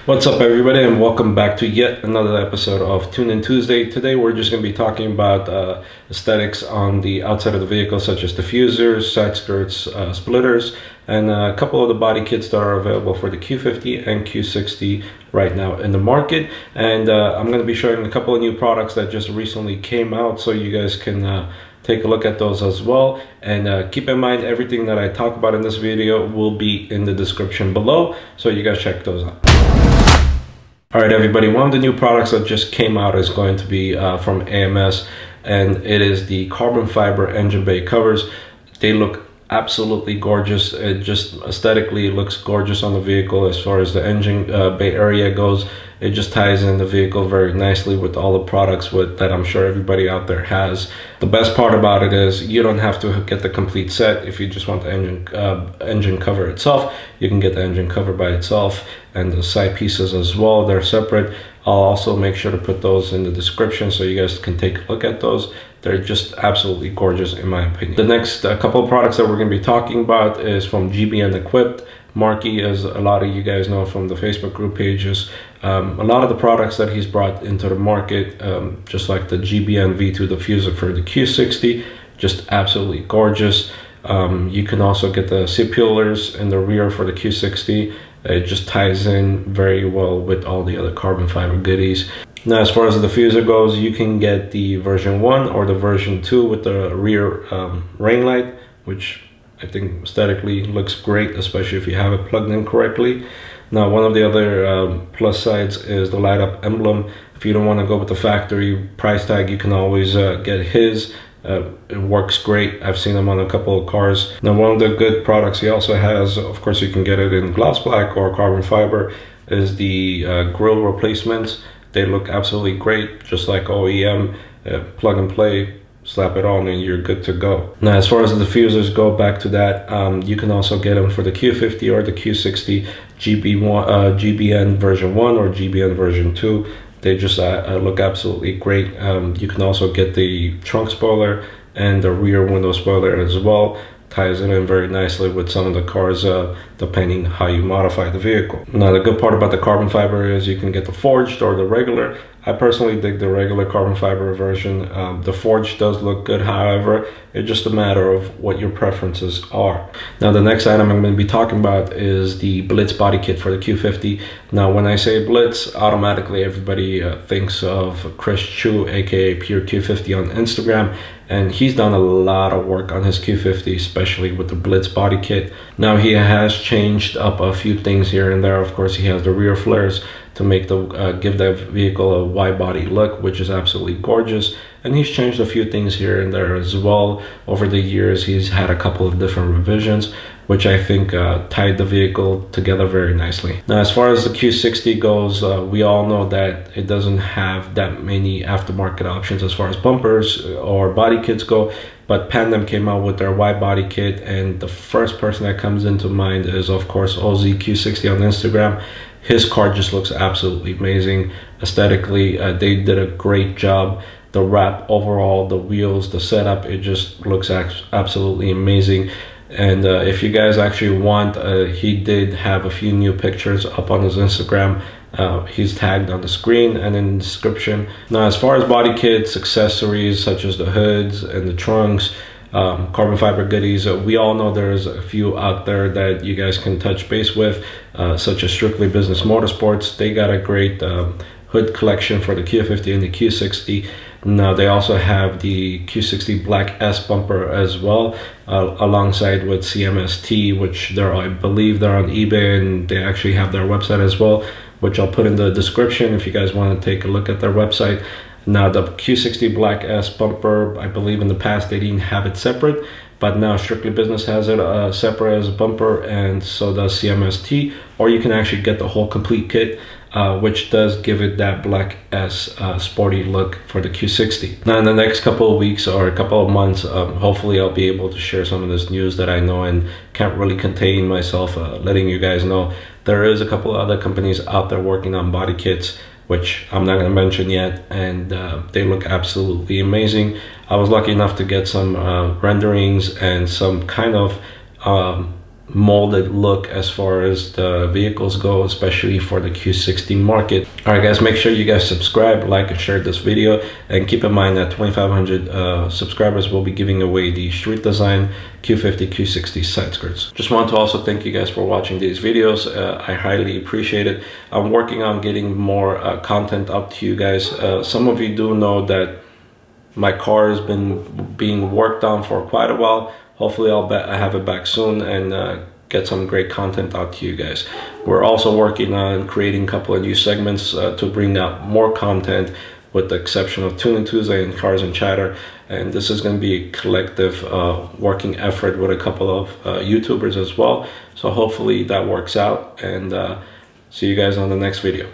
What's up, everybody, and welcome back to yet another episode of Tune In Tuesday. Today we're just going to be talking about aesthetics on the outside of the vehicle, such as diffusers, side skirts, splitters, and a couple of the body kits that are available for the Q50 and Q60 right now in the market. And I'm going to be showing a couple of new products that just recently came out, so you guys can take a look at those as well. And keep in mind, everything that I talk about in this video will be in the description below, so you guys check those out. All right, everybody, one of the new products that just came out is going to be from AMS, and it is the carbon fiber engine bay covers. They look absolutely gorgeous. It just aesthetically looks gorgeous on the vehicle. As far as the engine bay area goes, it just ties in the vehicle very nicely with all the products that I'm sure everybody out there has. The best part about it is you don't have to get the complete set. If you just want the engine cover itself, you can get the engine cover by itself, and the side pieces as well, they're separate. I'll also make sure to put those in the description so you guys can take a look at those. They're just absolutely gorgeous in my opinion. The next couple of products that we're going to be talking about is from GBN Equipped. Marky, as a lot of you guys know from the Facebook group pages, a lot of the products that he's brought into the market, just like the GBN V2 diffuser for the Q60, just absolutely gorgeous. You can also get the C-peelers in the rear for the Q60. It just ties in very well with all the other carbon fiber goodies. Now, as far as the diffuser goes, you can get the version 1 or the version 2 with the rear rain light, which I think aesthetically looks great, especially if you have it plugged in correctly. Now, one of the other plus sides is the light up emblem. If you don't want to go with the factory price tag, you can always get his. It works great. I've seen them on a couple of cars. Now, one of the good products he also has, of course you can get it in gloss black or carbon fiber, is the Grille Replacements. They look absolutely great, just like OEM. Plug and play, slap it on and you're good to go. Now, as far as the diffusers go, back to that, you can also get them for the Q50 or the Q60 GBN version 1 or GBN version 2. They just look absolutely great. You can also get the trunk spoiler and the rear window spoiler as well. Ties it in very nicely with some of the cars, depending how you modify the vehicle. Now, the good part about the carbon fiber is you can get the forged or the regular. I personally dig the regular carbon fiber version. The forged does look good, however, it's just a matter of what your preferences are. Now, the next item I'm going to be talking about is the Blitz Body Kit for the Q50. Now, when I say Blitz, automatically everybody thinks of Chris Chu, aka Pure Q50 on Instagram, and he's done a lot of work on his Q50, especially with the Blitz Body Kit. Now, he has changed up a few things here and there. Of course, he has the rear flares to make the give the vehicle a wide body look, which is absolutely gorgeous. And he's changed a few things here and there as well. Over the years, he's had a couple of different revisions, which I think tied the vehicle together very nicely. Now, as far as the Q60 goes, we all know that it doesn't have that many aftermarket options as far as bumpers or body kits go, but PANDEM came out with their wide body kit, and the first person that comes into mind is, of course, OZQ60 on Instagram. His car just looks absolutely amazing. Aesthetically, they did a great job. The wrap overall, the wheels, the setup, it just looks absolutely amazing. And if you guys actually want, he did have a few new pictures up on his Instagram. He's tagged on the screen and in the description. Now, as far as body kits, accessories such as the hoods and the trunks, carbon fiber goodies, we all know there's a few out there that you guys can touch base with, such as Strictly Business Motorsports. They got a great hood collection for the Q50 and the Q60. Now, they also have the Q60 Black S bumper as well, alongside with CMST, which I believe they're on eBay, and they actually have their website as well, which I'll put in the description if you guys want to take a look at their website. Now, the Q60 Black S bumper, I believe in the past they didn't have it separate, but now Strictly Business has it separate as a bumper, and so does CMST, or you can actually get the whole complete kit, which does give it that Black S sporty look for the Q60. Now, in the next couple of weeks or a couple of months, hopefully I'll be able to share some of this news that I know and can't really contain myself letting you guys know. There is a couple of other companies out there working on body kits, which I'm not going to mention yet, and they look absolutely amazing. I was lucky enough to get some renderings and some kind of molded look as far as the vehicles go, especially for the Q60 market. All right guys, make sure you guys subscribe, like, and share this video, and keep in mind that 2,500 subscribers will be giving away the street design Q50 Q60 side skirts. Just want to also thank you guys for watching these videos. I highly appreciate it. I'm working on getting more content up to you guys. Some of you do know that my car has been being worked on for quite a while. Hopefully I have it back soon and get some great content out to you guys. We're also working on creating a couple of new segments to bring out more content, with the exception of Tuning Tuesday and Cars and Chatter. And this is going to be a collective working effort with a couple of YouTubers as well. So hopefully that works out, and see you guys on the next video.